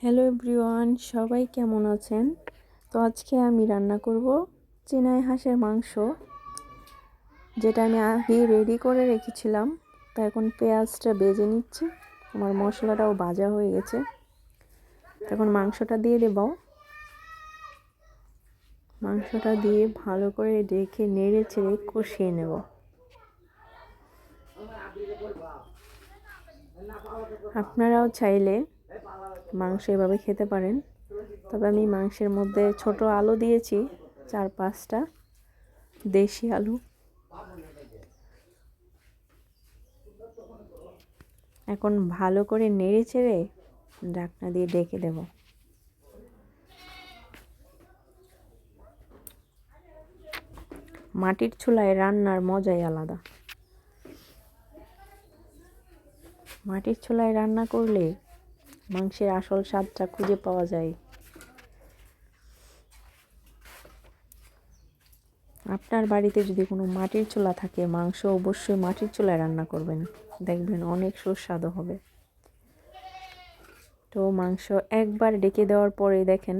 Hello everyone, সবাই কেমন আছেন? তো আজকে আমি রান্না করব চীনাই হাঁসের মাংস, যেটা আমি আগে রেডি করে রেখেছিলাম। তো এখন পেঁয়াজটা ভেজে নিচ্ছি, আমার মশলাটাও ভাজা হয়ে গেছে। এখন মাংসটা দিয়ে দেব। মাংসটা দিয়ে ভালো করে রেখে নেড়ে চেড়ে কষিয়ে নেব। আপনারাও চাইলে মাংস এভাবে খেতে পারেন, তবে আমি মাংসের মধ্যে ছোট আলু দিয়েছি 4-5টা দেশি আলু। এখন ভালো করে নেড়ে চেড়ে ঢাকনা দিয়ে ঢেকে দেব। মাটির চুলায় রান্নার মজাই আলাদা। মাটির চুলায় রান্না করলে মাংসের আসল স্বাদটা খুঁজে পাওয়া যায়। আপনার বাড়িতে যদি কোনো মাটির চুলা থাকে, মাংস অবশ্যই মাটির চুলায় রান্না করবেন, দেখবেন অনেক সুস্বাদু হবে। তো মাংস একবার ডেকে দেওয়ার পরে দেখেন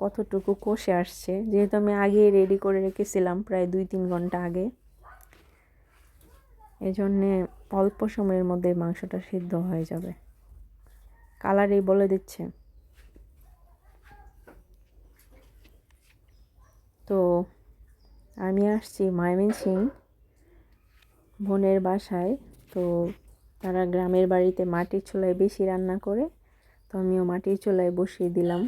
কতটুকু কষে আসছে, যেহেতু আমি আগে রেডি করে রেখেছিলাম প্রায় 2-3 ঘন্টা আগে, এজন্যে অল্প সময়ের মধ্যে মাংসটা সিদ্ধ হয়ে যাবে। কালারই বলে দিচ্ছে। তো আমি আসছি ময়মনসিংহ বোনের বাসায়। তো তারা গ্রামের বাড়িতে মাটির চুলায় বেশি রান্না করে, তো আমিও মাটির চুলায় বসিয়ে দিলাম।